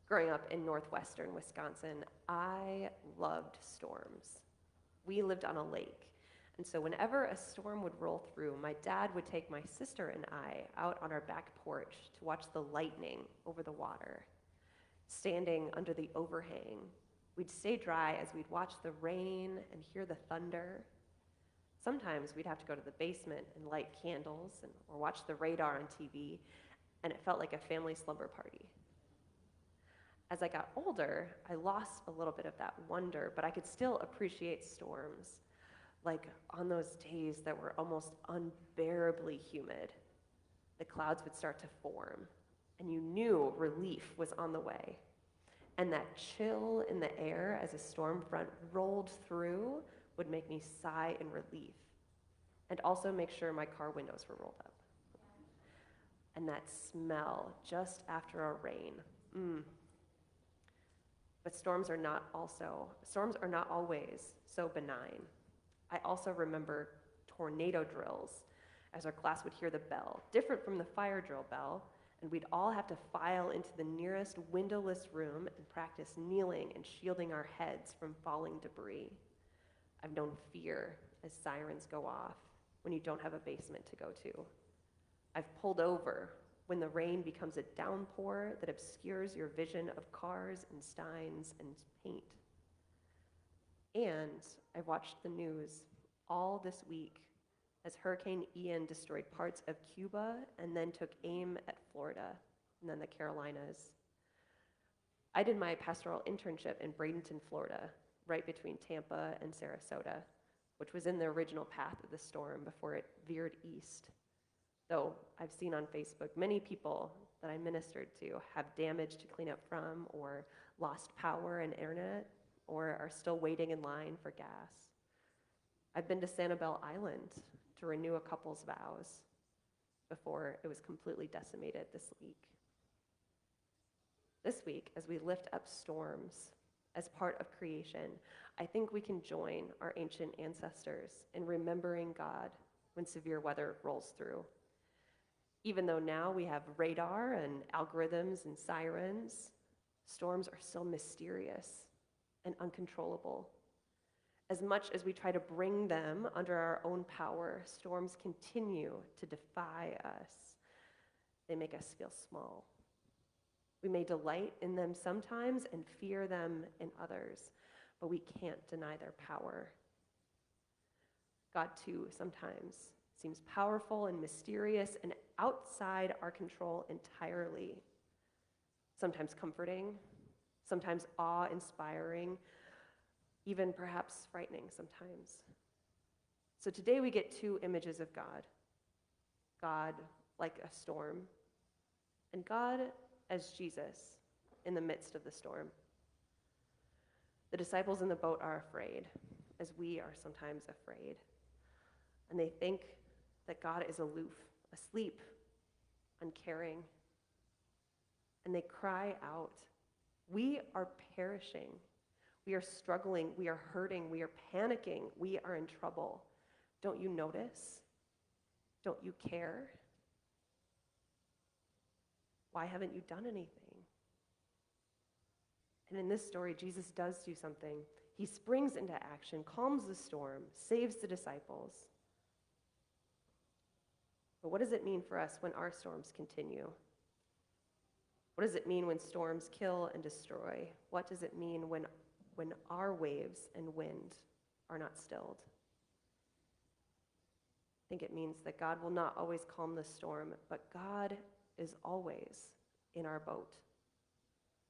Growing up in northwestern Wisconsin, I loved storms. We lived on a lake, and so whenever a storm would roll through, my dad would take my sister and I out on our back porch to watch the lightning over the water. Standing under the overhang, we'd stay dry as we'd watch the rain and hear the thunder. Sometimes we'd have to go to the basement and light candles or watch the radar on TV, and it felt like a family slumber party. As I got older, I lost a little bit of that wonder, but I could still appreciate storms, like on those days that were almost unbearably humid. The clouds would start to form, and you knew relief was on the way. And that chill in the air as a storm front rolled through would make me sigh in relief, and also make sure my car windows were rolled up. And that smell just after a rain. But storms are not always so benign. I also remember tornado drills as our class would hear the bell, different from the fire drill bell, and we'd all have to file into the nearest windowless room and practice kneeling and shielding our heads from falling debris. I've known fear as sirens go off when you don't have a basement to go to. I've pulled over when the rain becomes a downpour that obscures your vision of cars and steins and paint. And I've watched the news all this week as Hurricane Ian destroyed parts of Cuba and then took aim at Florida and then the Carolinas. I did my pastoral internship in Bradenton, Florida, right between Tampa and Sarasota, which was in the original path of the storm before it veered east. Though I've seen on Facebook many people that I ministered to have damage to clean up from, or lost power and internet, or are still waiting in line for gas. I've been to Sanibel Island to renew a couple's vows before it was completely decimated this week. This week, as we lift up storms as part of creation, I think we can join our ancient ancestors in remembering God when severe weather rolls through. Even though now we have radar and algorithms and sirens, storms are still mysterious and uncontrollable. As much as we try to bring them under our own power, storms continue to defy us. They make us feel small. We may delight in them sometimes and fear them in others, but we can't deny their power. God, too, sometimes seems powerful and mysterious and outside our control entirely. Sometimes comforting, sometimes awe-inspiring, even perhaps frightening sometimes. So today we get two images of God. God like a storm, and God as Jesus in the midst of the storm. The disciples in the boat are afraid, as we are sometimes afraid. And they think that God is aloof, asleep, uncaring. And they cry out, "We are perishing. We are struggling. We are hurting. We are panicking. We are in trouble. Don't you notice? Don't you care? Why haven't you done anything?" And in this story, Jesus does do something. He springs into action, calms the storm, saves the disciples. But what does it mean for us when our storms continue? What does it mean when storms kill and destroy? What does it mean when our waves and wind are not stilled? I think it means that God will not always calm the storm, but God is always in our boat.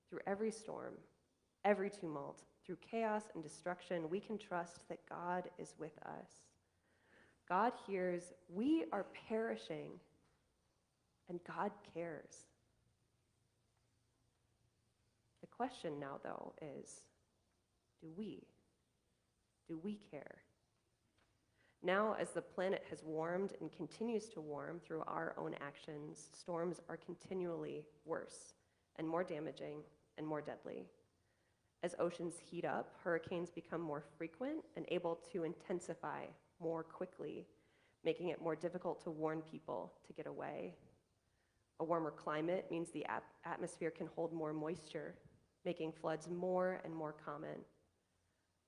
Through every storm, every tumult, through chaos and destruction, we can trust that God is with us. God hears, we are perishing, and God cares. The question now, though, is, do we? Do we care? Now, as the planet has warmed and continues to warm through our own actions, storms are continually worse and more damaging and more deadly. As oceans heat up, hurricanes become more frequent and able to intensify more quickly, making it more difficult to warn people to get away. A warmer climate means the atmosphere can hold more moisture, making floods more and more common.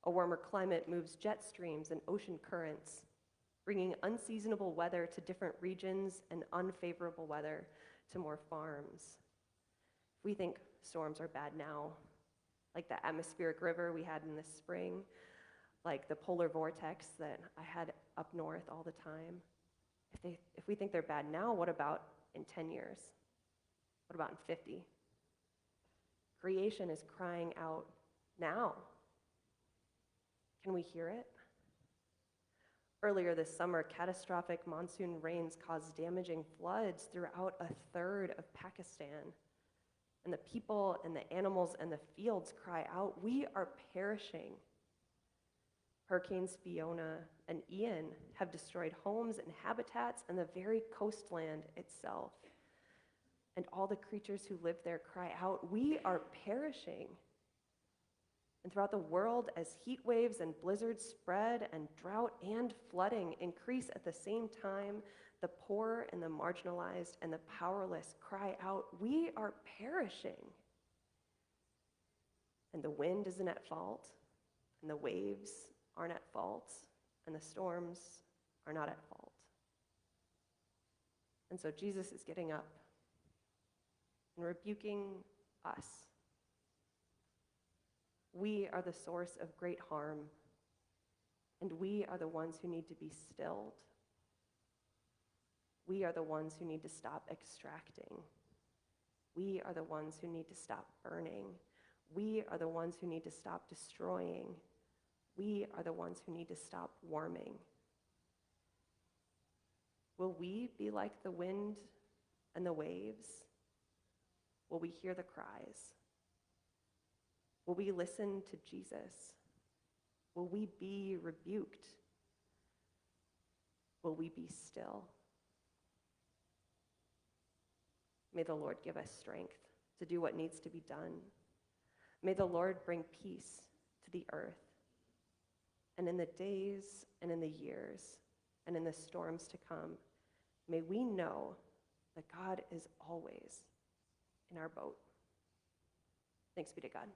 A warmer climate moves jet streams and ocean currents, bringing unseasonable weather to different regions and unfavorable weather to more farms. If we think storms are bad now, like the atmospheric river we had in the spring, like the polar vortex that I had up north all the time, if we think they're bad now, what about in 10 years? What about in 50? Creation is crying out now. Can we hear it? Earlier this summer, catastrophic monsoon rains caused damaging floods throughout a third of Pakistan. And the people and the animals and the fields cry out, we are perishing. Hurricanes Fiona and Ian have destroyed homes and habitats and the very coastland itself. And all the creatures who live there cry out, we are perishing. And throughout the world, as heat waves and blizzards spread and drought and flooding increase at the same time, the poor and the marginalized and the powerless cry out, we are perishing. And the wind isn't at fault, and the waves aren't at fault, and the storms are not at fault. And so Jesus is getting up and rebuking us. We are the source of great harm, and we are the ones who need to be stilled. We are the ones who need to stop extracting. We are the ones who need to stop burning. We are the ones who need to stop destroying. We are the ones who need to stop warming. Will we be like the wind and the waves? Will we hear the cries? Will we listen to Jesus? Will we be rebuked? Will we be still? May the Lord give us strength to do what needs to be done. May the Lord bring peace to the earth. And in the days and in the years and in the storms to come, may we know that God is always in our boat. Thanks be to God.